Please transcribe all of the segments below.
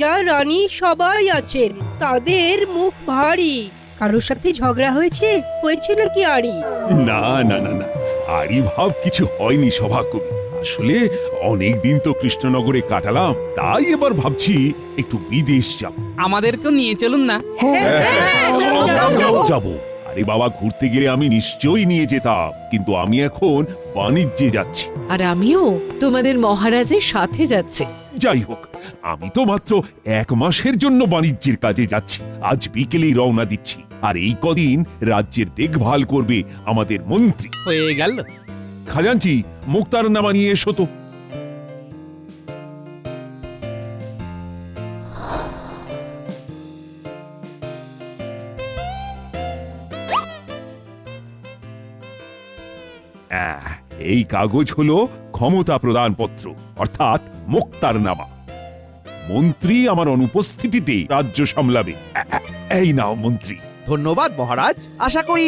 রাজা রানী সবাই আছেন, তাদের মুখ ভারী। কারোর সাথে ঝগড়া হয়েছে নাকি আরি? না না না না, আরি ভাব কিছু হয়নি সভাকবি। আসলে অনেক দিন তো কৃষ্ণনগরে কাটালাম, তাই এবার ভাবছি একটু বিদেশ যাব। আমাদেরকেও নিয়ে চলুন না। যাব। আরে বাবা, ঘুরতে গেলে আমি নিশ্চয়ই নিয়ে যেতাম, কিন্তু আমি এখন বাণিজ্যে যাচ্ছি। আর আমিও তোমাদের মহারাজের সাথে যাচ্ছি। যাই হোক, আমি তো মাত্র 1 মাসের জন্য বাণিজ্যের কাজে যাচ্ছি। আজ বিকেলেই রওনা দিচ্ছি, আর এই কদিন রাজ্যের দেখভাল করবে আমাদের মন্ত্রী। হয়ে গেল। খাজাঞ্চি, মুক্তারনামা নিয়ে এসো তো। এই কাগজ হলো ক্ষমতা প্রদানপত্র, অর্থাৎ মুক্তারনামা। মন্ত্রী আমার অনুপস্থিতিতে রাজ্য সামলাবে। এই নাও মন্ত্রী। ধন্যবাদ মহারাজ, আশা করি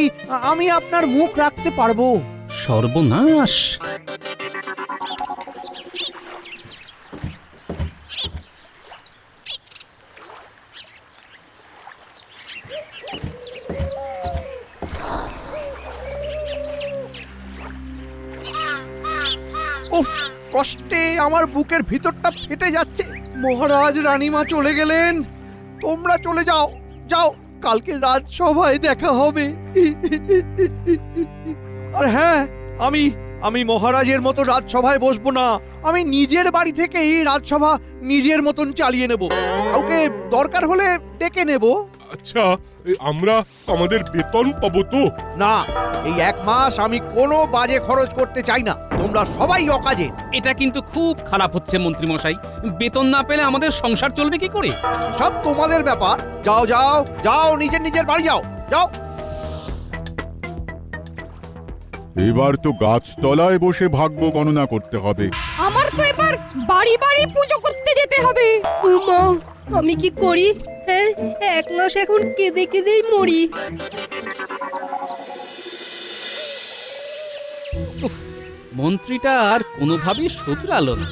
আমি আপনার মুখ রাখতে পারবো। সর্বনাশ! উফ, কষ্টে আমার বুকের ভিতরটা ফেটে যাচ্ছে। মহারাজ রানীমা চলে গেলেন, তোমরা চলে যাও, যাও, কালকে রাজসভায় দেখা হবে। আর হ্যাঁ, আমি মহারাজের মতো রাজসভায় বসবো না। আমি নিজের বাড়ি থেকেই রাজসভা নিজের মতন চালিয়ে নেব। কাউকে দরকার হলে ডেকে নেব। আচ্ছা, আমরা আমাদের বেতন পাবো তো? না, এই 1 মাস আমি কোনো বাজে খরচ করতে চাই না। তোমরা সবাই অকাজে। এটা কিন্তু খুব খারাপ হচ্ছে মন্ত্রী মশাই। বেতন না পেলে আমাদের সংসার চলবে কি করে? সব তোমাদের ব্যাপার। যাও যাও যাও, নিজের বাড়ি যাও, যাও। এবার তো গাছতলায় বসে ভাগ্য গণনা করতে হবে। আমার তো এবার বাড়ি বাড়ি পুজো করতে যেতে হবে। মা, আমি কি করি? হ্যাঁ, 1 মাস এখন কেঁদে কেঁদেই মরি। মন্ত্রীটা আর কোনোভাবেই শুধরালো না।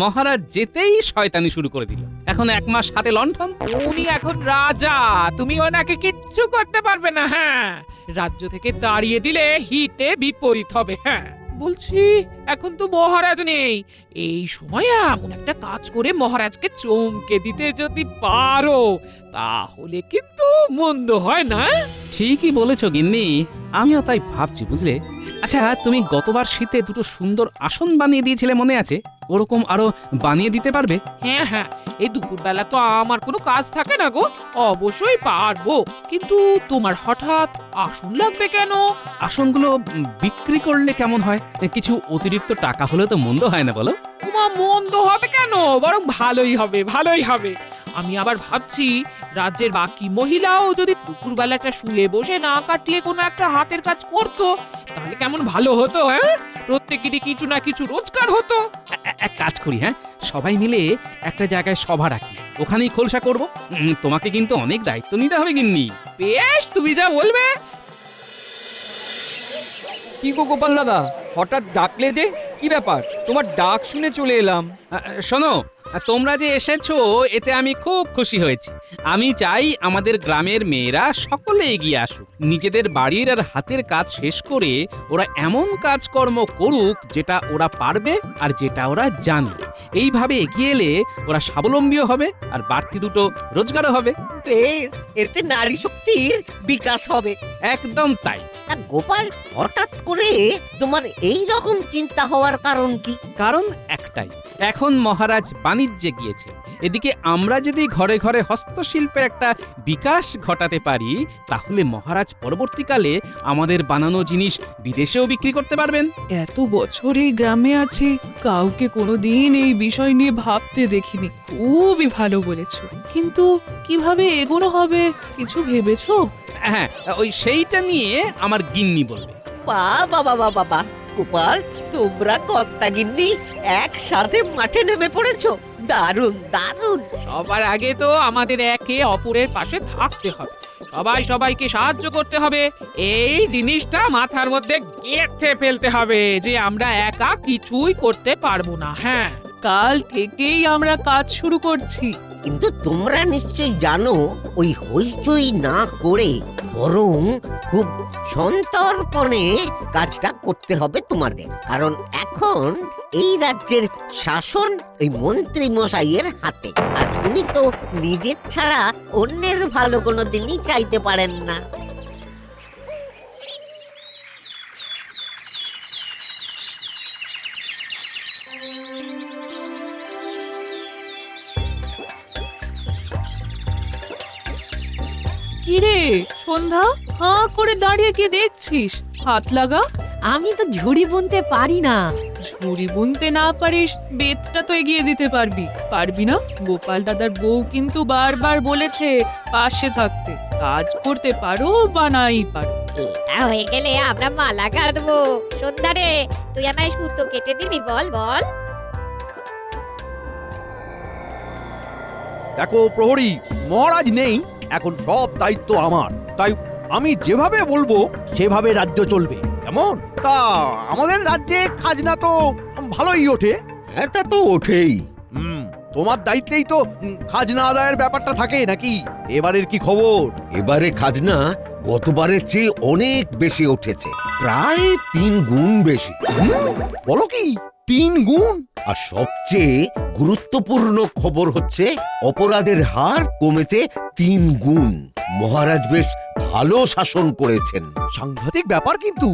মহারাজ যেতেই শয়তানি শুরু করে দিল। এখন 1 মাস হাতে লণ্ঠন। উনি এখন রাজা, তুমি ওনাকে কিচ্ছু করতে পারবে না। হ্যাঁ, রাজ্য থেকে তাড়িয়ে দিলে হিতে বিপরীত হবে। হ্যাঁ, বলছি এখন তো মহারাজ নেই। এই সময় এমন একটা কাজ করে মহারাজকে চমকে দিতে যদি পারো, তাহলে কিন্তু মন্দ হয় না। ঠিকই বলেছ গিন্নি, আমিও তাই ভাবছি, বুঝলে। আচ্ছা, তুমি গতবার শীতে 2টো সুন্দর আসন বানিয়ে দিয়েছিলে, মনে আছে? ওরকম আরো বানিয়ে দিতে পারবে? হ্যাঁ হ্যাঁ, এই দুপুরবেলা তো আমার কোনো কাজ থাকে না গো। অবশ্যই পারবো, কিন্তু তোমার হঠাৎ আসন লাগবে কেন? আসনগুলো বিক্রি করলে কেমন হয়? কিছু অতিরিক্ত টাকা হলে তো মন্দ হয় না, বলো? তোমা মন্দ হবে কেন, বরং ভালোই হবে, ভালোই হবে। আমি আবার ভাবছি, রাজ্যের বাকি মহিলাও যদি দুপুরবেলাটা শুয়ে বসে না কাটিয়ে কোনো একটা হাতের কাজ করতো, তাহলে কেমন ভালো হতো। হ্যাঁ, প্রত্যেকেরই কিছু না কিছু রোজগার হতো। এক কাজ করি, হ্যাঁ, সবাই মিলে একটা জায়গায় সভা রাখি, ওখানেই খোলসা করব। তোমাকে কিন্তু অনেক দায়িত্ব নিতে হবে গিন্নি। বেশ, তুমি যা বলবে। কি গো গোপাল দাদা, হঠাৎ ডাকলে যে? কি ব্যাপার? তোমার ডাক শুনে চলে এলাম। শোনো, তোমরা যে এসেছো এতে আমি খুব খুশি হয়েছি। আমি চাই আমাদের গ্রামের মেয়েরা সকলে এগিয়ে আসুক, নিজেদের বাড়ির আর হাতের কাজ শেষ করে ওরা এমন কাজকর্ম করুক যেটা ওরা পারবে আর যেটা ওরা জানে। এইভাবে এগিয়ে এলে ওরা স্বাবলম্বীও হবে আর বাড়তি 2টো রোজগারও হবে। বেশ, এতে নারী শক্তির বিকাশ হবে। একদম তাই। গোপাল, হঠাৎ করে তোমার এই রকম চিন্তা হওয়ার কারণ কি? কারণ একটাই, এখন মহারাজ বাণিজ্যে গিয়েছে। এদিকে আমরা যদি ঘরে ঘরে হস্তশিল্পের একটা বিকাশ ঘটাতে পারি, তাহলে মহারাজ পরবর্তীকালে আমাদের বানানো জিনিস বিদেশেও বিক্রি করতে পারবেন। এত বছর এই গ্রামে আছি, কাউকে কোনোদিন এই বিষয় নিয়ে ভাবতে দেখিনি। খুবই ভালো বলেছো, কিন্তু কিভাবে এগোনো হবে কিছু ভেবেছো? হ্যাঁ, ওই সেইটা নিয়ে আমার গিন্নি বলবে। বাবা বাবা বাবা, গোপাল, তোমরা কর্তাগিন্নি একসাথে মাঠে নেমে পড়েছো। দারুণ দারুণ। সবার আগে তো আমাদের একে অপরের পাশে থাকতে হবে, সবাই সবাইকে সাহায্য করতে হবে। এই জিনিসটা মাথার মধ্যে গেঁথে ফেলতে হবে যে আমরা একা কিছুই করতে পারবো না। হ্যাঁ, কাল থেকেই আমরা কাজ শুরু করছি। কিন্তু তোমরা নিশ্চয়ই জানো ওই হইচই না করে বরং খুব সন্তর্পণে কাজটা করতে হবে তোমাদের, কারণ এখন এই রাজ্যের শাসন ওই মন্ত্রী মশাইয়ের হাতে, আর উনি তো নিজের ছাড়া অন্যের ভালো কোনো দিনই চাইতে পারেন না। কিরে সন্ধ্যা, হাঁ করে দাঁড়িয়ে কি দেখছিস? হাত লাগা। আমি তো ঝুড়ি বুনতে পারি না। ঝুড়ি বুনতে না পারিস, বেতটা তো এগিয়ে দিতে পারবি। পারবি না? গোপাল দাদার বউ কিন্তু বারবার বলেছে পাশে থাকতে। কাজ করতে পারো বা নাই পারো। এটা হয়ে গেলে আমরা মালা গাঁথবো। সন্ধ্যা রে, তুই আমায় সুতো কেটে দিবি? বল বল। দেখো প্রহরী, মহারাজ নেই, এখন সব দায়িত্ব আমার, তাই আমি যেভাবে বলবো সেভাবে রাজ্য চলবে। কেমন? তা আমাদের রাজ্যে খাজনা তো ভালোই ওঠে। হ্যাঁ, তা তো ওঠেই। তোমার দায়িত্বেই তো খাজনা আদায়ের ব্যাপারটা থাকে নাকি? এবারের কি খবর? এবারে খাজনা গতবারের চেয়ে অনেক বেশি উঠেছে, প্রায় 3 গুণ বেশি। বলো কি, 3 গুণ? আর সবচেয়ে গুরুত্বপূর্ণ খবর হচ্ছে অপরাধের হার কমেছে 3 গুণ। মহারাজ বেশ ভালো শাসন করেছেন। সাংঘাতিক ব্যাপার, কিন্তু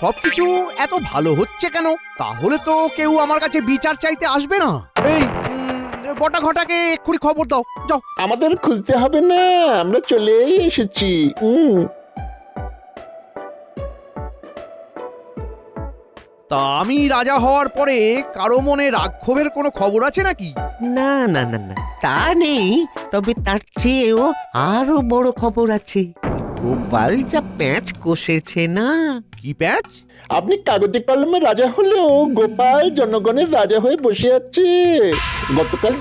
সবকিছু এত ভালো হচ্ছে কেন? তাহলে তো কেউ আমার কাছে বিচার চাইতে আসবে না। এই বটা ঘটাকে এক্ষুনি খবর দাও, যাও। আমাদের খুঁজতে হবে না, আমরা চলে এসেছি। তা আমি রাজা হওয়ার পরে কারো মনে রাক্ষোভের কোনো খবর আছে নাকি? না না না না, তা নেই, তবে তার চেয়েও আরো বড় খবর আছে। গোপাল যা প্যাঁচ কষেছে না। কি প্যাঁচ? আপনি কাগজে কলমে রাজা হলেও গোপাল জনগণের রাজা হয়ে বসে আছে। গতকাল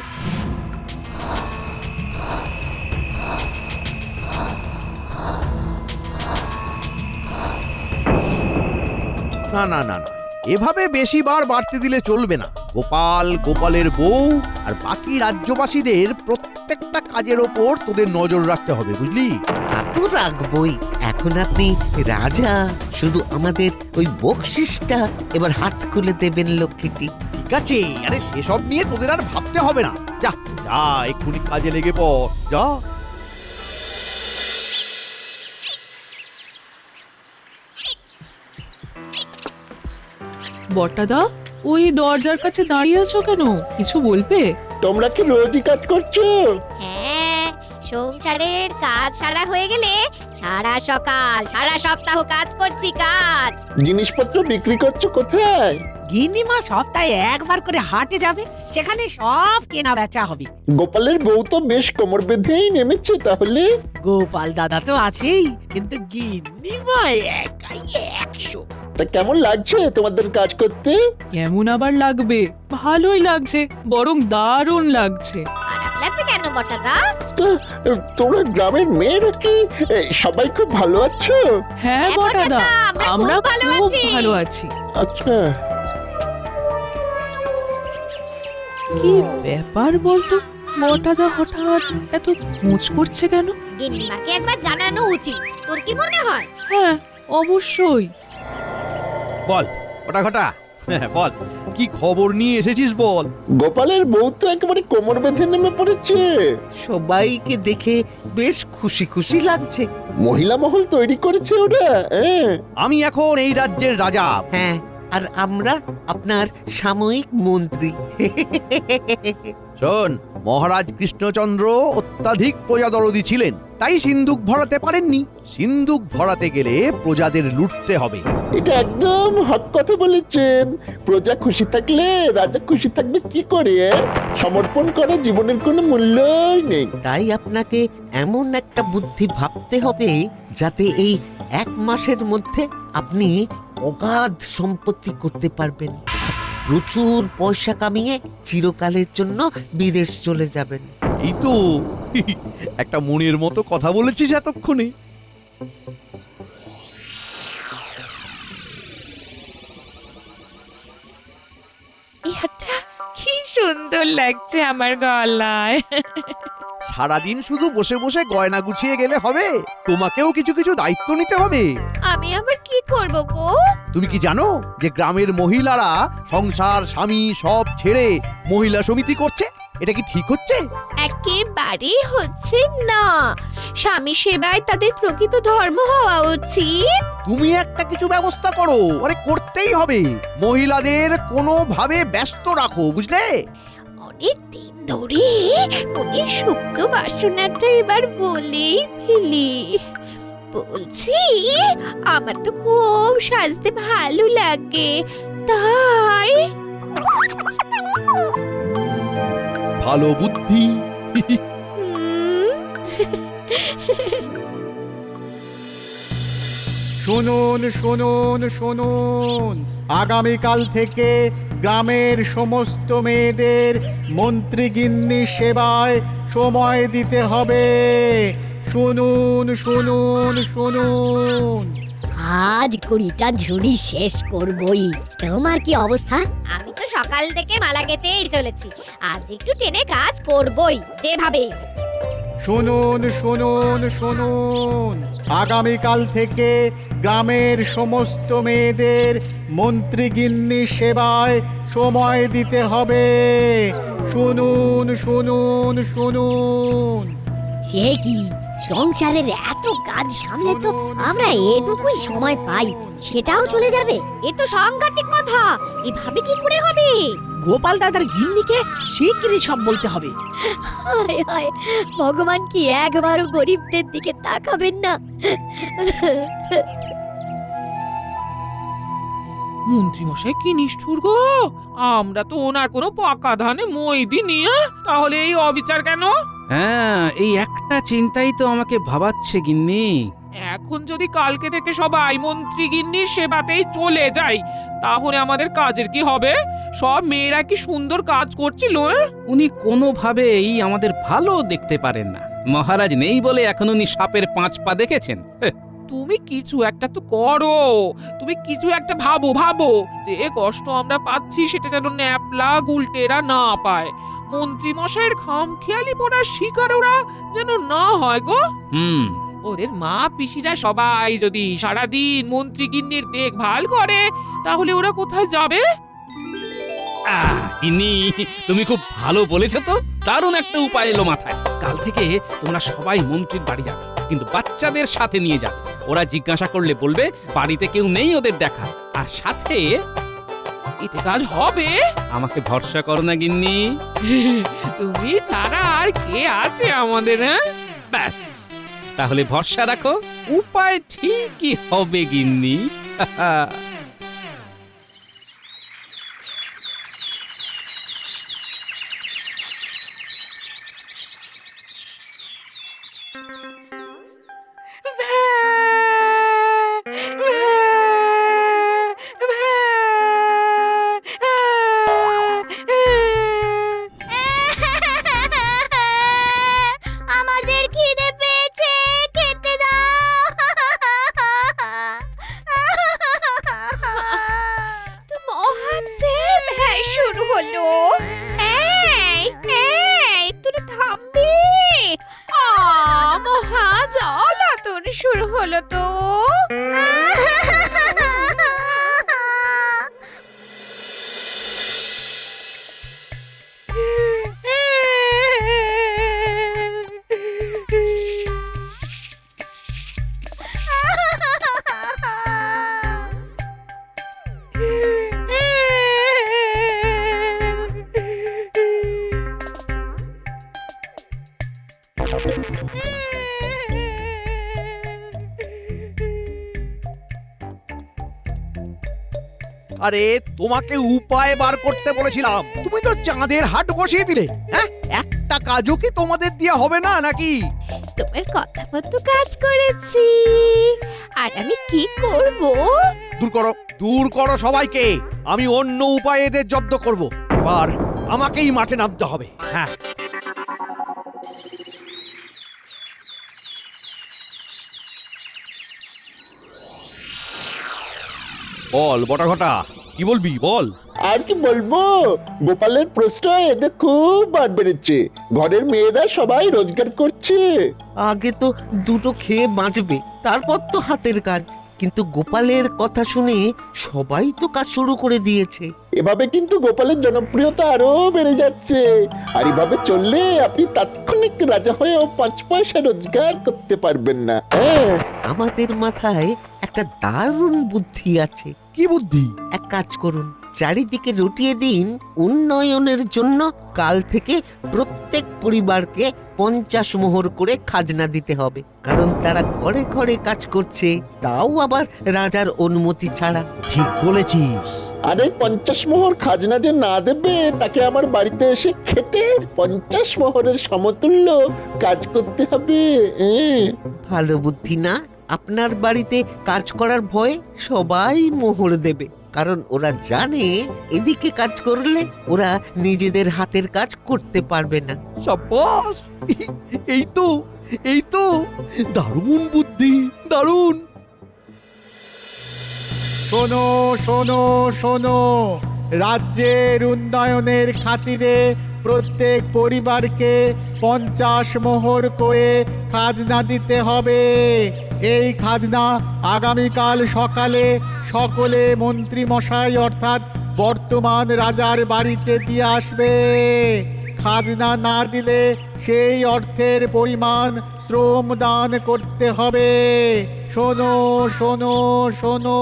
না না না না, এভাবে বেশি বার বাড়তে দিলে চলবে না। গোপাল, গোপালের বউ আর বাকি রাজ্যবাসীদের প্রত্যেকটা কাজের ওপর তোদের নজর রাখতে হবে, বুঝলি? তা তো রাখবই। এখন আপনি রাজা, শুধু আমাদের ওই বকশিসটা এবার হাত খুলে দেবেন লক্ষ্মীটি। ঠিক আছে, আরে সেসব নিয়ে তোদের আর ভাবতে হবে না। যা যা, এক্ষুনি কাজে লেগে পড়, যা। বটাদা, ওই দরজার কাছে দাঁড়িয়ে আছো কেন? কিছু বলবে? তোমরা কি রোজই কাজ করছো? হ্যাঁ, সংসারের কাজ সারা হয়ে গেলে সারা সকাল সারা সপ্তাহ কাজ করছি। কাজ জিনিসপত্র বিক্রি করছো কোথায়? গিন্নিমা সপ্তাহে একবার করে হাটে যাবে, সেখানে সব কেনা বেচা হবে। গোপালের বউ তো বেশ কোমর বেঁধেই নেমেছে তাহলে। গোপাল দাদা তো আছেই, কিন্তু গিন্নিমা একাই 100। তা কেমন লাগছে তোমাদের কাজ করতে? কেমন আবার লাগবে? ভালোই লাগছে, বরং দারুণ লাগছে। খারাপ লাগবে কেন বটাদা? তা তোমরা গ্রামের মেয়েরা কি সবাই খুব ভালো আছো? হ্যাঁ বটাদা, আমরা খুব ভালো আছি। আচ্ছা, কি ব্যাপার বলতো? বটাদা হঠাৎ এত খোঁজ করছে কেন? গিন্নিমাকে একবার জানানো উচিত, তোর কি মনে হয়? হ্যাঁ, অবশ্যই। বল ওটা ঘটা, বল কি খবর নিয়ে এসেছিস বল। গোপালের বউ তো একেবারে কোমর বেঁধে নেমে পড়েছে। সবাইকে দেখে বেশ খুশি খুশি লাগছে। মহিলা মহল তৈরি করেছে ওরা। আমি এখন এই রাজ্যের রাজা। হ্যাঁ, আর আমরা আপনার সাময়িক মন্ত্রী। শোন, মহারাজ কৃষ্ণচন্দ্র অত্যাধিক প্রজাদরদী ছিলেন, তাই সিন্ধুক ভরাতে পারেননি। সিন্ধুক ভরাতে গেলে প্রজাদের লুটতে হবে। এটা একদম হক কথা বলেছেন। প্রজা খুশি থাকলে রাজা খুশি থাকবে কি করে? সমর্পণ করা জীবনের কোনো মূল্যই নেই। তাই আপনাকে এমন একটা বুদ্ধি ভাবতে হবে যাতে এই 1 মাসের মধ্যে আপনি অগাধ সম্পত্তি করতে পারবেন, প্রচুর পয়সা কামিয়ে চিরকালের জন্য বিদেশ চলে যাবেন। এই তো একটা মনের মতো কথা বলেছিস এতক্ষণে। এটা কি সুন্দর লাগছে আমার গলায়। সারাদিন শুধু বসে বসে গয়না গুছিয়ে গেলে হবে, তোমাকেও কিছু কিছু দায়িত্ব নিতে হবে। আমি আবার কি করব গো? তুমি কি জানো যে গ্রামের মহিলারা সংসার স্বামী সব ছেড়ে মহিলা সমিতি করছে? এটা কি ঠিক হচ্ছে? একেবারেই হচ্ছে না। স্বামী সেবায় তাদের প্রকৃত ধর্ম হওয়া উচিত। তুমি একটা কিছু ব্যবস্থা করো, আরে করতেই হবে। মহিলাদের কোনোভাবে ব্যস্ত রাখো, বুঝলে? অনেক দিন ধরে মনে সূক্ষ্ম বাসনাটা এবার বলেই ফেলি। বলছি, আমার তো খুব সাজতে ভালো লাগে, তাই ভালো বুদ্ধি। শুনুন শুনুন শুনুন, আগামীকাল থেকে গ্রামের সমস্ত মেয়েদের মন্ত্রীগিন্নি সেবায় সময় দিতে হবে। শুনুন শুনুন শুনুন। আজ 20টা ঝুড়ি শেষ করবই। তোমার কি অবস্থা? আমি তো সকাল থেকে মালা গেতেই চলেছি, আজ একটু টেনে কাজ করবই যেভাবে। শুনুন শুনুন শুনুন, আগামীকাল থেকে গ্রামের সমস্ত মেয়েদের মন্ত্রীগিন্নি সেবায় সময় দিতে হবে। শুনুন শুনুন শুনুন। সে কি, সংসারের এত কাজ সামলে তো আমরা এটুকুই সময় পাই, সেটাও চলে যাবে? এ তো সাংঘাতিক কথা, এভাবে কি করে হবে? গোপাল দাদার গিন্নিকে শিগগিরই সব বলতে হবে। হায় হায়, ভগবান কি একবারও গরিবদের দিকে তাকাবেন না? মন্ত্রী মশাই কি নিষ্ঠুর গো! আমরা তো ওনার কোনো পাকা ধানে মই দিইনি, তাহলে এই অবিচার কেন? হ্যাঁ, এই একটা চিন্তাই তো আমাকে ভাবাচ্ছে গিন্নি। এখন যদি কালকে থেকে সবাই মন্ত্রী গিন্নির সেবাতেই চলে যাই, তাহলে আমাদের কাজের কি হবে? সব মেয়েরা কি সুন্দর কাজ করছিল? উনি কোনোভাবেই আমাদের ভালো দেখতে পারেন না। মহারাজ নেই বলে এখন উনি সাপের 5 পা দেখেছেন। তুমি কিছু একটা তো করো, তুমি কিছু একটা ভাবো ভাবো, যে কষ্ট আমরা পাচ্ছি সেটা যেন ন্যাপলা গুলটেরা না পায়। মন্ত্রী মশাইয়ের খামখেয়ালি পড়ার শিকার ওরা যেন না হয় গো। ওদের মা পিসিরা সবাই যদি সারাদিন মন্ত্রী গিন্নির দেখভাল করে, তাহলে ওরা কোথায় যাবে? গিন্নি, তুমি খুব ভালো বলেছো তো। দারুণ একটা উপায় এলো মাথায়। কাল থেকে তোমরা সবাই মন্ত্রীর বাড়ি যাবে, কিন্তু বাচ্চাদের সাথে নিয়ে যাবে। ওরা জিজ্ঞাসা করলে বলবে বাড়িতে কেউ নেই ওদের দেখা। আর সাথে এতে কাজ হবে। আমাকে ভরসা করো না গিন্নি? তুমি ছাড়া আর কে আছে আমাদের? ব্যাস, তাহলে ভরসা রাখো, উপায় ঠিকই হবে গিন্নি। আমাদের খিদে পেয়েছে, খেতে দাও। তো মহাদেব, হ্যাঁ শুরু হলো। এই এই, তোরা থামবি? মহা জ্বালাতন শুরু হলো তো। আরে তোমাকে উপায় বার করতে বলেছিলাম, তুমি তো চাঁদের হাট বসিয়ে দিলে। হ্যাঁ, একটা কাজও কি তোমাদের দিয়ে হবে না নাকি? তোমার কথা মতো কাজ করেছি, আর আমি কি করব? দূর করো সবাইকে। আমি অন্য উপায়ে এদের জব্দ করব। এবার আমাকেই মাঠে নামতে হবে। হ্যাঁ, বল বটাঘটা, কি বলবি বল। আর কি বলবো, গোপালের প্রশ্রয় এদের খুব বার বেড়েছে। ঘরের মেয়েরা সবাই রোজগার করছে। আগে তো দুটো খেয়ে বাঁচবে, তারপর তো হাতের কাজ। কিন্তু গোপালের কথা শুনে সবাই তো কাজ শুরু করে দিয়েছে। এভাবে কিন্তু গোপালের জনপ্রিয়তা আরো বেড়ে যাচ্ছে। আর এভাবে চললে আপনি তাৎক্ষণিক রাজা হয়েও 5 পয়সা রোজগার করতে পারবেন না। হ্যাঁ, আমাদের মাথায় একটা দারুণ বুদ্ধি আছে। কি বুদ্ধি? এক কাজ করুন, চারিদিকে রটিয়ে দিন উন্নয়নের জন্য কাল থেকে প্রত্যেক পরিবারকে 50 মোহর করে খাজনা দিতে হবে। কারণ তারা ঘরে ঘরে কাজ করছে, তাও আবার রাজার অনুমতি ছাড়া। ঠিক বলেছিস। আরে 50 মোহর খাজনা যে না দেবে, তাকে আমার বাড়িতে এসে খেটে 50 মোহরের সমতুল্য কাজ করতে হবে। ভালো বুদ্ধি না? আপনার বাড়িতে কাজ করার ভয়ে সবাই মোহর দেবে, কারণ ওরা জানে এদিকে কাজ করলে ওরা নিজেদের হাতের কাজ করতে পারবে না। সাব্বাস! এই তো দারুণ বুদ্ধি, দারুণ। শোনো শোনো শোনো, রাজ্যের উন্নয়নের খাতিরে প্রত্যেক পরিবারকে 50 মোহর করে খাজনা দিতে হবে। এই খাজনা আগামীকাল সকালে সকলে মন্ত্রী মশাই অর্থাৎ বর্তমান রাজার বাড়িতে দিয়ে আসবে। খাজনা না দিলে সেই অর্থের পরিমাণ শ্রম দান করতে হবে। শোনো শোনো শোনো।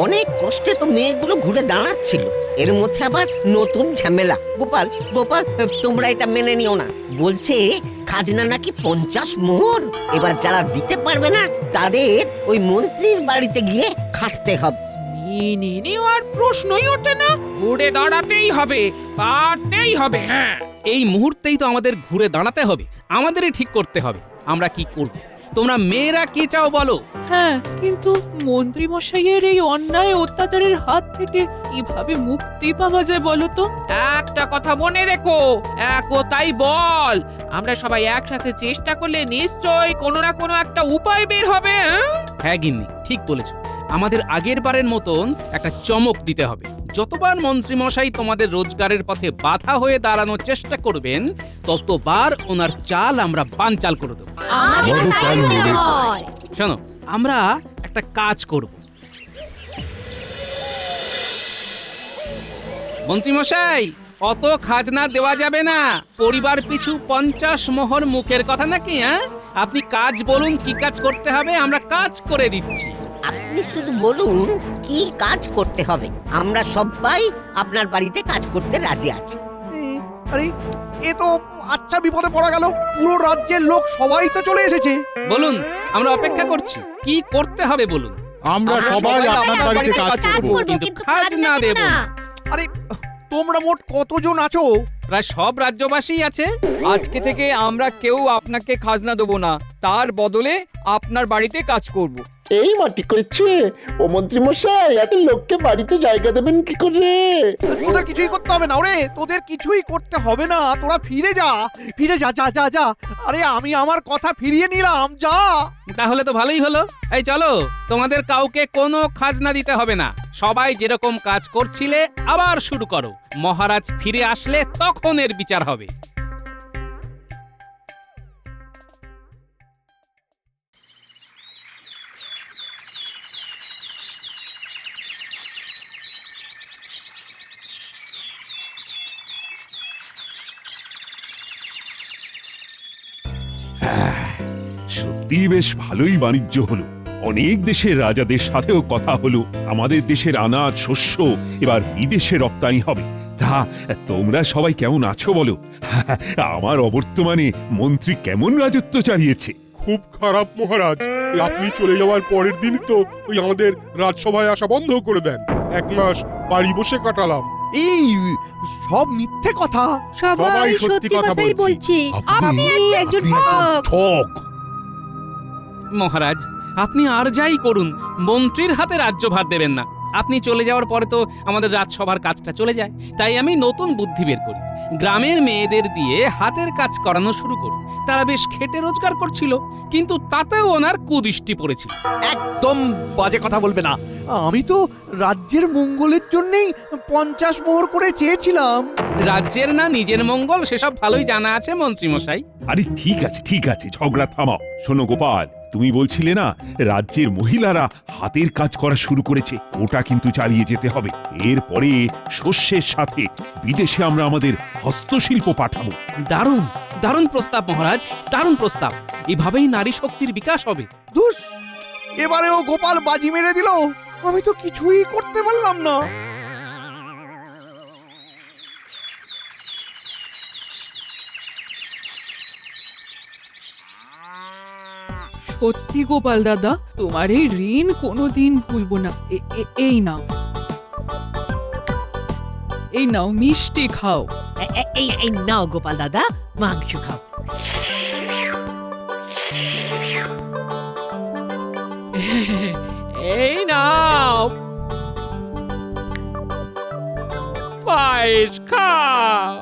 অনেক কষ্টে তো মেয়েগুলো ঘুরে দাঁড়াচ্ছিল, এর মধ্যে আবার নতুন ঝামেলা। গোপাল গোপাল, তোমরা এটা মেনে নিও না। বলছে খাজনা নাকি 50 মোহর। এবার যারা দিতে পারবে না তাদের ওই মন্ত্রীর বাড়িতে গিয়ে খাটতে হবে। মেনে নেওয়ার প্রশ্নই ওঠে না, ঘুরে দাঁড়াতেই হবে, পারতেই হবে। হ্যাঁ, এই মুহূর্তেই তো আমাদের ঘুরে দাঁড়াতে হবে, আমাদেরই ঠিক করতে হবে আমরা কি করব। তোমরা মেয়েরা কি চাও বলো? হ্যাঁ, কিন্তু মন্ত্রী মশাইয়ের এই অন্যায় অত্যাচারের হাত থেকে কিভাবে মুক্তি পাওয়া যায় বলো তো? একটা কথা মনে রেখো, একতাই বল। আমরা সবাই একসাথে চেষ্টা করলে নিশ্চয়ই কোনো না কোনো একটা উপায় বের হবে। হ্যাঁ গিন্নি, ঠিক বলেছো। আমাদের আগের বারের মতন একটা চমক দিতে হবে। যতবার মন্ত্রী মশাই তোমাদের রোজগারের পথে বাধা হয়ে দাঁড়ানোর চেষ্টা করবেন, ততবার ওনার চাল আমরা বানচাল করে দেবো। শোনো, আমরা একটা কাজ করব। মন্ত্রী মশাই, অত খাজনা দেওয়া যাবে না। পরিবার পিছু 50 মোহর মুখের কথা নাকি? হ্যাঁ, আপনি কাজ বলুন, কি কাজ করতে হবে, আমরা কাজ করে দিচ্ছি। আপনি শুধু বলুন কি কাজ করতে হবে, আমরা সবাই আপনার বাড়িতে কাজ করতে রাজি আছি। আরে এ তো আচ্ছা বিপদে পড়া গেল। পুরো রাজ্যের লোক সবাই তো চলে এসেছে। বলুন, আমরা অপেক্ষা করছি। কি করতে হবে বলুন। আমরা সবাই আপনার বাড়িতে কাজ করব, কিন্তু খাজনা দেব না। আরে তোমরা মোট কতজন আছো? প্রায় সব রাজ্যবাসী আছে। আজকে থেকে আমরা কেউ আপনাকে খাজনা দেবো না, তার বদলে আপনার বাড়িতে কাজ করব। এই মাটি করেছে ও মন্ত্রী মশাই, এত লোককে বাড়িতে জায়গা দেবেন কি করে? তোদের কিছুই করতে হবে না ওরে, তোদের কিছুই করতে হবে না। তোরা ফিরে যা, ফিরে যা, যা যা যা। আরে আমি আমার কথা ফিরিয়ে নিলাম, যা। তাহলে তো ভালোই হলো। এই চলো, তোমাদের কাউকে কোনো খাজনা দিতে হবে না। সবাই যেরকম কাজ করছিলে আবার শুরু করো। মহারাজ ফিরে আসলে তখন এর বিচার হবে। সত্যি বেশ ভালোই বাণিজ্য হলো। অনেক দেশের রাজাদের সাথেও কথা হলো। আমাদের দেশের আনাজ শস্য এবার বিদেশে রপ্তানি হবে। তা তোমরা সবাই কেমন আছো বলো? আমার অবর্তমানে মন্ত্রী কেমন রাজত্ব চালিয়েছে? খুব খারাপ মহারাজ। আপনি চলে যাওয়ার পরের দিন তো ওই আমাদের রাজসভায় আসা বন্ধ করে দেন। 1 মাস বাড়ি বসে কাটালাম। এই সব মিথ্যে কথা। সবাই সত্যি কথাই বলছি। আপনি একজন ঠক। মহারাজ, আপনি আর যাই করুন, মন্ত্রীর হাতে রাজ্যভার দেবেন না। আপনি চলে যাওয়ার পরে তো আমাদের রাজসভার কাজটা চলে যায়। তাই আমি নতুন বুদ্ধি বের করি, গ্রামের মেয়েদের দিয়ে হাতের কাজ করানো শুরু করি। তারা বেশ খেটে রোজগার করছিল, কিন্তু তাতেও ওনার কুদৃষ্টি পড়েছিল। একদম বাজে কথা বলবে না। আমি তো রাজ্যের মঙ্গলের জন্যই 50 মোহর করে চেয়েছিলাম। রাজ্যের না নিজের মঙ্গল সেসব ভালোই জানা আছে মন্ত্রী মশাই। আরে ঠিক আছে ঝগড়া থামাও। শোনো গোপাল, তুমি বলছিলে না রাজ্যের মহিলারা হাতের কাজ করা শুরু করেছে, ওটা কিন্তু চালিয়ে যেতে হবে। এরপরে শস্যের সাথে বিদেশে আমরা আমাদের হস্তশিল্প পাঠাবো। দারুণ দারুণ প্রস্তাব মহারাজ, দারুণ প্রস্তাব। এভাবেই নারী শক্তির বিকাশ হবে। ধুস, এবারেও গোপাল বাজি মেরে দিল। আমি তো কিছুই করতে পারলাম না। সত্যি গোপাল দাদা, তোমার এই ঋণ কোনোদিন ভুলবো না। এই নাও, এই নাও মিষ্টি খাও। এই নাও গোপাল দাদা, মাংস খাও। এই নাও পায়েস খাও।